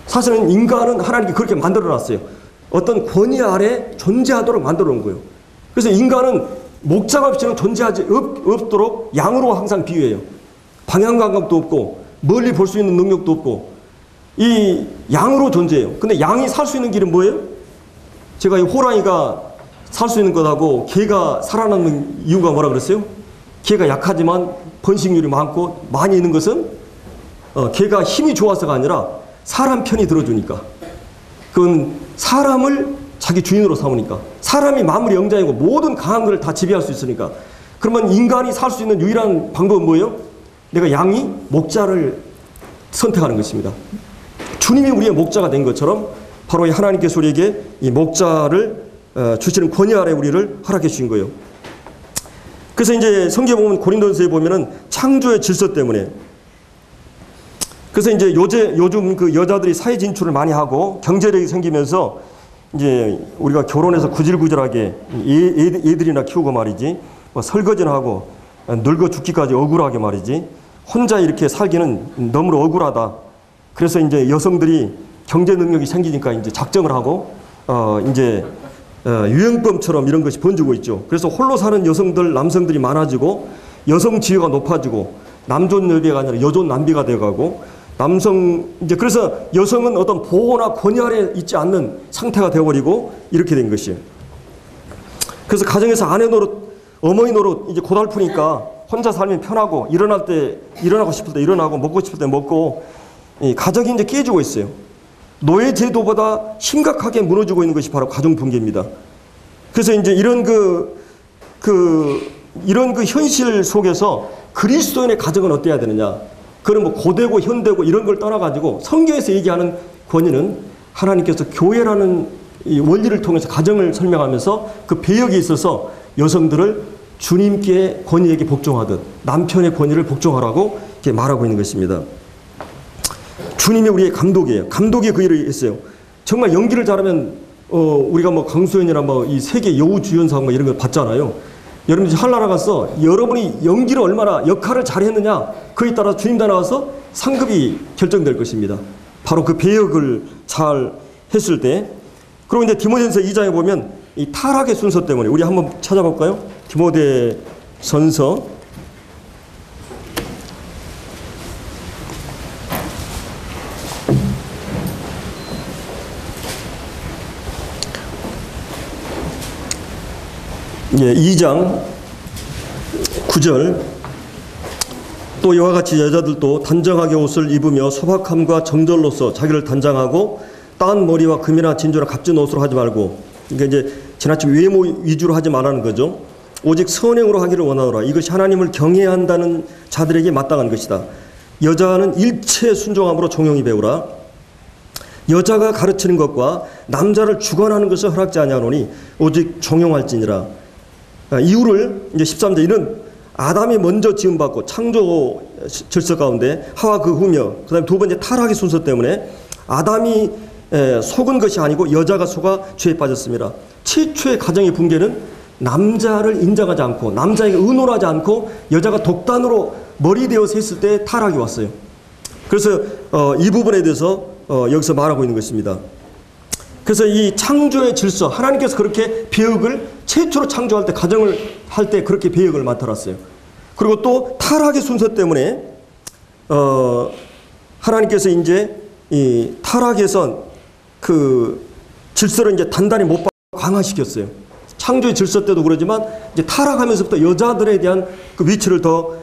사실은 인간은 하나님께 그렇게 만들어놨어요. 어떤 권위 아래 존재하도록 만들어 놓은 거예요. 그래서 인간은 목자가 없이는 존재하지 없도록 양으로 항상 비유해요. 방향 감각도 없고 멀리 볼 수 있는 능력도 없고 이 양으로 존재해요. 근데 양이 살 수 있는 길은 뭐예요? 제가 이 호랑이가 살 수 있는 것하고 개가 살아남는 이유가 뭐라 그랬어요? 개가 약하지만 번식률이 많고 많이 있는 것은 개가 힘이 좋아서가 아니라 사람 편이 들어주니까, 그건 사람을 자기 주인으로 삼으니까, 사람이 만물의 영장이고 모든 강한 것을 다 지배할 수 있으니까. 그러면 인간이 살 수 있는 유일한 방법은 뭐예요? 내가 양이 목자를 선택하는 것입니다. 주님이 우리의 목자가 된 것처럼 바로 하나님께서 우리에게 이 목자를 주시는 권위 아래 우리를 허락해 주신 거예요. 그래서 이제 성경에 보면, 고린도전서에 보면은 창조의 질서 때문에, 그래서 이제 요즘 그 여자들이 사회 진출을 많이 하고 경제력이 생기면서 이제 우리가 결혼해서 구질구질하게 애들이나 키우고 말이지, 뭐 설거지하고 늙어 죽기까지 억울하게 말이지, 혼자 이렇게 살기는 너무 억울하다. 그래서 이제 여성들이 경제 능력이 생기니까 이제 작정을 하고 이제 유행범처럼 이런 것이 번지고 있죠. 그래서 홀로 사는 남성들이 많아지고 여성 지위가 높아지고 남존 여비가 아니라 여존 남비가 되어가고 그래서 여성은 어떤 보호나 권위 아래 있지 않는 상태가 되어버리고 이렇게 된 것이에요. 그래서 가정에서 아내 노릇, 어머니 노릇 이제 고달프니까 혼자 살면 편하고 일어날 때 일어나고 싶을 때 일어나고 먹고 싶을 때 먹고 이 가정이 이제 깨지고 있어요. 노예 제도보다 심각하게 무너지고 있는 것이 바로 가정 붕괴입니다. 그래서 이제 이런 이런 현실 속에서 그리스도인의 가정은 어때야 되느냐? 그건 뭐 고대고 현대고 이런 걸 떠나가지고 성경에서 얘기하는 권위는 하나님께서 교회라는 이 원리를 통해서 가정을 설명하면서 그 배역에 있어서 여성들을 주님께 권위에게 복종하듯 남편의 권위를 복종하라고 이렇게 말하고 있는 것입니다. 주님이 우리의 감독이에요. 감독이 그 일을 했어요. 정말 연기를 잘하면 우리가 뭐 강수연이나 뭐 이 세계 여우주연상 뭐 이런 걸 받잖아요. 여러분이 한나라 가서 여러분이 연기를 얼마나 역할을 잘했느냐 그에 따라 주님 다 나와서 상급이 결정될 것입니다. 바로 그 배역을 잘 했을 때. 그리고 이제 디모데전서 2장에 보면 이 타락의 순서 때문에 우리 한번 찾아볼까요? 디모데전서 2장 9절 또 이와 같이 여자들도 단정하게 옷을 입으며 소박함과 정절로서 자기를 단장하고 따은 머리와 금이나 진주나 값진 옷으로 하지 말고 그러니까 이제 지나치게 외모 위주로 하지 말라는 거죠. 오직 선행으로 하기를 원하노라. 이것이 하나님을 경외해야 한다는 자들에게 마땅한 것이다. 여자는 일체 순종함으로 종용이 배우라. 여자가 가르치는 것과 남자를 주관하는 것을 허락지 아니하노니 오직 종용할지니라. 이유를 이제 13절 이는 아담이 먼저 지음받고 창조 질서 가운데 하와 그 후며 그 다음에 두 번째 타락의 순서 때문에 아담이 속은 것이 아니고 여자가 속아 죄에 빠졌습니다. 최초의 가정의 붕괴는 남자를 인정하지 않고 남자에게 의논하지 않고 여자가 독단으로 머리 되어서 했을 때 타락이 왔어요. 그래서 이 부분에 대해서 여기서 말하고 있는 것입니다. 그래서 이 창조의 질서 하나님께서 그렇게 배역을 최초로 창조할 때 가정을 할 때 그렇게 배역을 맡아놨어요. 그리고 또 타락의 순서 때문에 하나님께서 이제 이 타락에서 그 질서를 이제 단단히 못 강화시켰어요. 창조의 질서 때도 그러지만 이제 타락하면서부터 여자들에 대한 그 위치를 더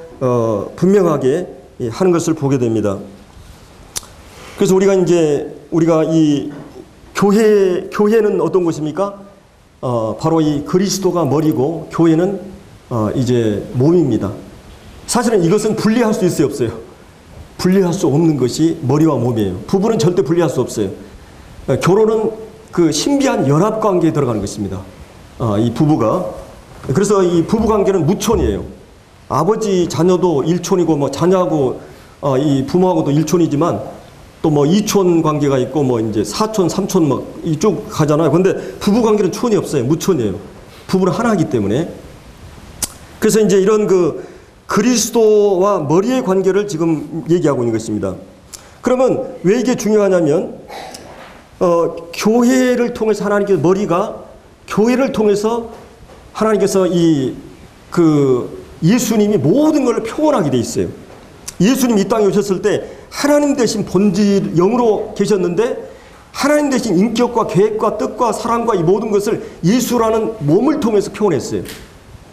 분명하게 하는 것을 보게 됩니다. 그래서 우리가 이 교회는 어떤 것입니까? 바로 이 그리스도가 머리고 교회는 이제 몸입니다. 사실은 이것은 분리할 수 있어요, 없어요? 분리할 수 없는 것이 머리와 몸이에요. 부부는 절대 분리할 수 없어요. 결혼은 그 신비한 연합 관계에 들어가는 것입니다. 이 부부가. 그래서 이 부부 관계는 무촌이에요. 아버지 자녀도 일촌이고 뭐 자녀하고 이 부모하고도 일촌이지만 또 뭐 이촌 관계가 있고 뭐 이제 사촌, 삼촌 막 이쪽 가잖아요. 근데 부부 관계는 촌이 없어요. 무촌이에요. 부부는 하나이기 때문에. 그래서 이제 이런 그 그리스도와 머리의 관계를 지금 얘기하고 있는 것입니다. 그러면 왜 이게 중요하냐면 교회를 통해서 하나님께서 머리가 교회를 통해서 하나님께서 예수님이 모든 걸 표현하게 돼 있어요. 예수님이 이 땅에 오셨을 때 하나님 대신 본질 영으로 계셨는데 하나님 대신 인격과 계획과 뜻과 사랑과 이 모든 것을 예수라는 몸을 통해서 표현했어요.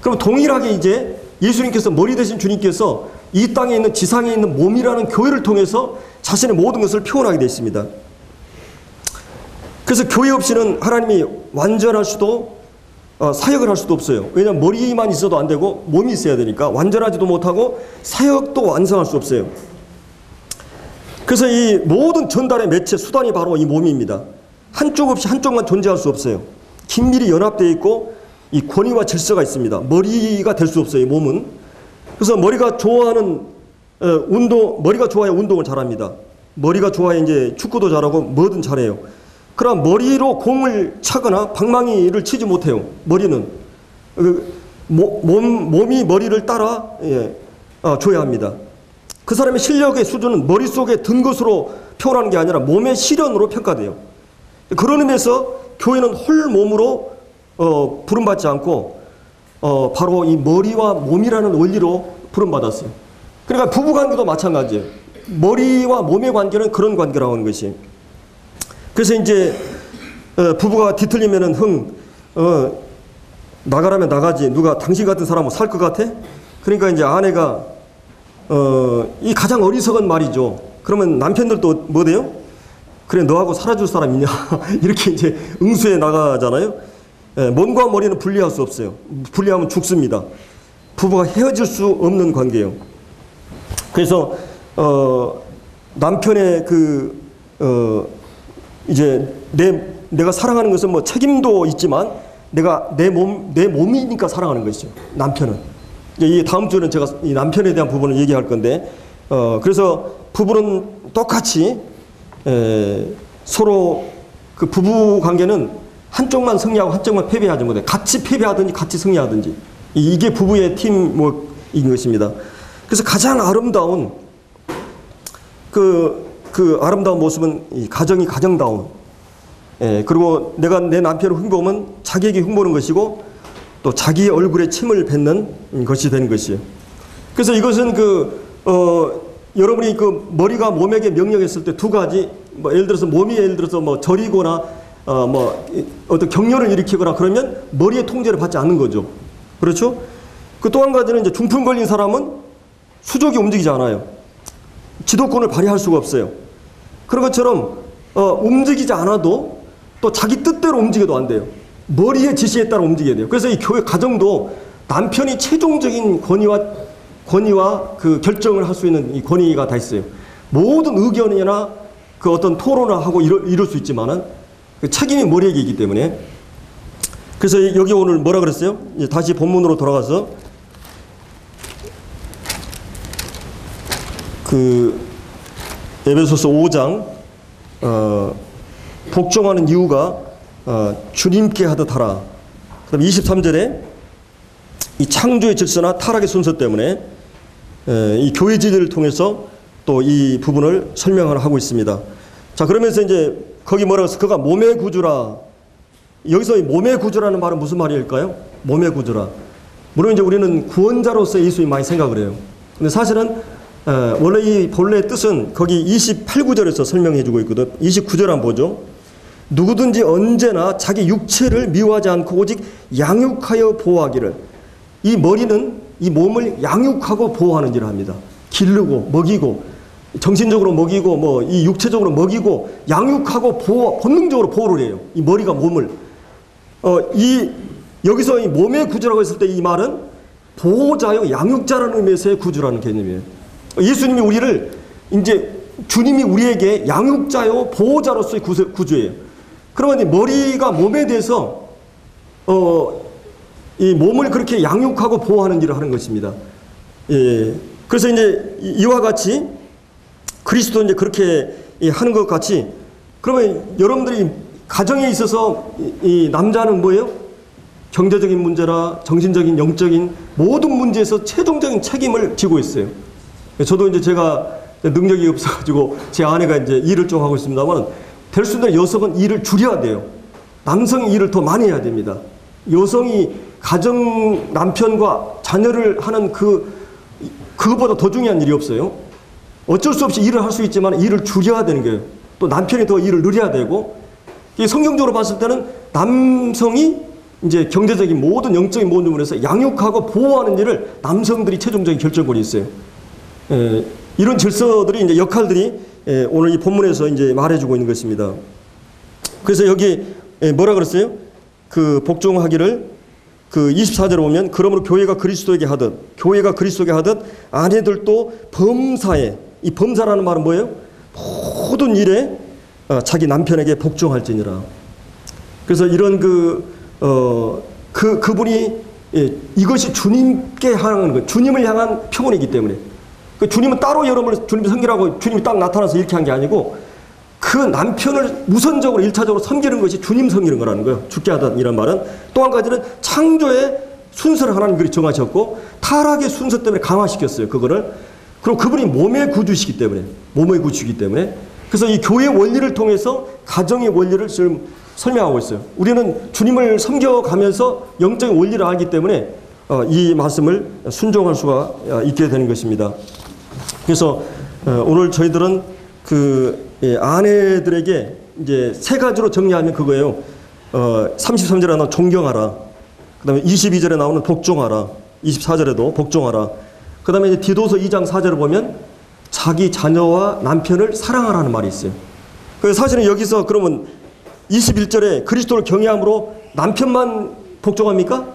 그럼 동일하게 이제 예수님께서 머리 대신 주님께서 이 땅에 있는 지상에 있는 몸이라는 교회를 통해서 자신의 모든 것을 표현하게 되어 있습니다. 그래서 교회 없이는 하나님이 완전할 수도 사역을 할 수도 없어요. 왜냐하면 머리만 있어도 안 되고 몸이 있어야 되니까 완전하지도 못하고 사역도 완성할 수 없어요. 그래서 이 모든 전달의 매체 수단이 바로 이 몸입니다. 한쪽 없이 한쪽만 존재할 수 없어요. 긴밀히 연합되어 있고 이 권위와 질서가 있습니다. 머리가 될 수 없어요, 이 몸은. 그래서 머리가 좋아하는 머리가 좋아야 운동을 잘합니다. 머리가 좋아야 이제 축구도 잘하고 뭐든 잘해요. 그럼 머리로 공을 차거나 방망이를 치지 못해요. 머리는 몸이 머리를 따라 줘야 합니다. 그 사람의 실력의 수준은 머릿속에 든 것으로 표현하는 게 아니라 몸의 실현으로 평가돼요. 그런 의미에서 교회는 홀 몸으로 부름받지 않고 바로 이 머리와 몸이라는 원리로 부름받았어요. 그러니까 부부관계도 마찬가지예요. 머리와 몸의 관계는 그런 관계라고 하는 것이. 그래서 이제 부부가 뒤틀리면은 나가라면 나가지. 누가 당신 같은 사람은 살 것 같아? 그러니까 이제 아내가 이 가장 어리석은 말이죠. 그러면 남편들도 뭐 돼요? 그래, 너하고 살아줄 사람 있냐? 이렇게 이제 응수해 나가잖아요. 예, 몸과 머리는 분리할 수 없어요. 분리하면 죽습니다. 부부가 헤어질 수 없는 관계예요. 그래서 남편의 이제 내가 사랑하는 것은 뭐 책임도 있지만 내가 내 몸이니까 사랑하는 것이죠. 남편은. 이 다음 주는 제가 이 남편에 대한 부분을 얘기할 건데, 그래서 부부는 똑같이 서로 그 부부 관계는 한쪽만 승리하고 한쪽만 패배하지 못해. 같이 패배하든지 같이 승리하든지. 이게 부부의 팀워크인 것입니다. 그래서 가장 아름다운 그 아름다운 모습은 이 가정이 가정다운. 그리고 내가 내 남편을 흉보면 자기에게 흉보는 것이고 또 자기의 얼굴에 침을 뱉는 것이 되는 것이에요. 그래서 이것은 여러분이 그 머리가 몸에게 명령했을 때 두 가지, 뭐 예를 들어서 몸이 예를 들어서 뭐 저리거나 어떤 격려를 일으키거나 그러면 머리의 통제를 받지 않는 거죠. 그렇죠? 그 또 한 가지는 이제 중풍 걸린 사람은 수족이 움직이지 않아요. 지도권을 발휘할 수가 없어요. 그런 것처럼 움직이지 않아도 또 자기 뜻대로 움직여도 안 돼요. 머리의 지시에 따라 움직여야 돼요. 그래서 이 교회 가정도 남편이 최종적인 권위와 그 결정을 할 수 있는 이 권위가 다 있어요. 모든 의견이나 그 어떤 토론을 하고 이룰 수 있지만은 그 책임이 머리에게 있기 때문에. 그래서 여기 오늘 뭐라 그랬어요? 이제 다시 본문으로 돌아가서 그 에베소서 5장 복종하는 이유가 주님께 하듯 하라. 그 다음 23절에 이 창조의 질서나 타락의 순서 때문에 이 교회 지리를 통해서 또 이 부분을 설명을 하고 있습니다. 자, 그러면서 이제 거기 뭐라고 해서 그가 몸의 구주라. 여기서 이 몸의 구주라는 말은 무슨 말일까요? 몸의 구주라. 물론 이제 우리는 구원자로서 예수님 많이 생각을 해요. 근데 사실은 원래 이 본래의 뜻은 거기 28구절에서 설명해 주고 있거든. 29절 한번 보죠. 누구든지 언제나 자기 육체를 미워하지 않고 오직 양육하여 보호하기를. 이 머리는 이 몸을 양육하고 보호하는 일을 합니다. 기르고 먹이고 정신적으로 먹이고 뭐 이 육체적으로 먹이고 양육하고 본능적으로 보호를 해요. 이 머리가 몸을. 여기서 이 몸의 구주라고 했을 때 이 말은 보호자요 양육자라는 의미에서의 구주라는 개념이에요. 예수님이 우리를 이제 주님이 우리에게 양육자요 보호자로서의 구주예요. 그러면 머리가 몸에 대해서 이 몸을 그렇게 양육하고 보호하는 일을 하는 것입니다. 예. 그래서 이제 이와 같이 그리스도 이제 그렇게 하는 것 같이, 그러면 여러분들이 가정에 있어서 이 남자는 뭐예요? 경제적인 문제라 정신적인 영적인 모든 문제에서 최종적인 책임을 지고 있어요. 저도 이제 제가 능력이 없어가지고 제 아내가 이제 일을 좀 하고 있습니다만 될 수 있는 여성은 일을 줄여야 돼요. 남성이 일을 더 많이 해야 됩니다. 여성이 가정 남편과 자녀를 하는 그것보다 더 중요한 일이 없어요. 어쩔 수 없이 일을 할 수 있지만 일을 줄여야 되는 거예요. 또 남편이 더 일을 늘려야 되고, 성경적으로 봤을 때는 남성이 이제 경제적인 모든 영적인 모든 부분에서 양육하고 보호하는 일을 남성들이 최종적인 결정권이 있어요. 이런 질서들이 이제 역할들이 오늘 이 본문에서 이제 말해주고 있는 것입니다. 그래서 여기 뭐라 그랬어요? 그 복종하기를 그 24절에 보면 그러므로 교회가 그리스도에게 하듯 아내들도 범사에, 이 범사라는 말은 뭐예요? 모든 일에 자기 남편에게 복종할지니라. 그래서 이런 그분이 이것이 주님께 향하는 것, 주님을 향한 표본이기 때문에. 주님은 따로 여러분을 주님 섬기라고 주님이 딱 나타나서 이렇게 한 게 아니고 그 남편을 우선적으로 1차적으로 섬기는 것이 주님 섬기는 거라는 거예요. 죽게 하던 이런 말은. 또 한 가지는 창조의 순서를 하나님들이 정하셨고 타락의 순서 때문에 강화시켰어요. 그거를. 그리고 그분이 몸의 구주시기 때문에, 몸의 구주이기 때문에. 그래서 이 교회의 원리를 통해서 가정의 원리를 지금 설명하고 있어요. 우리는 주님을 섬겨가면서 영적인 원리를 알기 때문에 이 말씀을 순종할 수가 있게 되는 것입니다. 그래서 오늘 저희들은 아내들에게 이제 세 가지로 정리하면 그거예요. 33절에 나오는 존경하라. 그 다음에 22절에 나오는 복종하라. 24절에도 복종하라. 그 다음에 이제 디도서 2장 4절을 보면 자기 자녀와 남편을 사랑하라는 말이 있어요. 그래서 사실은 여기서 그러면 21절에 그리스도를 경외함으로 남편만 복종합니까?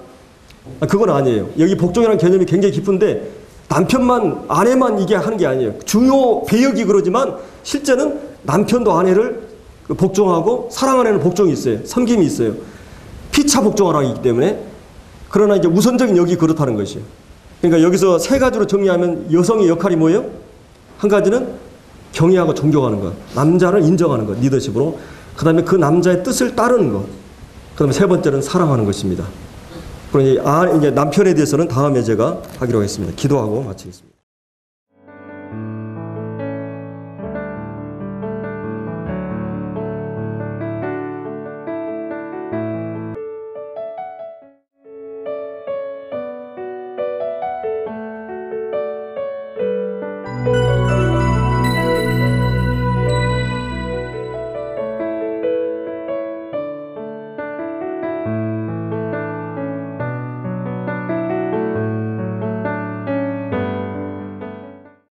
그건 아니에요. 여기 복종이라는 개념이 굉장히 깊은데 남편만, 아내만 이게 하는 게 아니에요. 중요 배역이 그러지만 실제는 남편도 아내를 복종하고 사랑하는 복종이 있어요. 섬김이 있어요. 피차 복종하라고 하기 때문에. 그러나 이제 우선적인 여기 그렇다는 것이에요. 그러니까 여기서 세 가지로 정리하면 여성의 역할이 뭐예요? 한 가지는 경외하고 존경하는 것. 남자를 인정하는 것. 리더십으로. 그 다음에 그 남자의 뜻을 따르는 것. 그 다음에 세 번째는 사랑하는 것입니다. 그럼 이제 남편에 대해서는 다음에 제가 하기로 하겠습니다. 기도하고 마치겠습니다.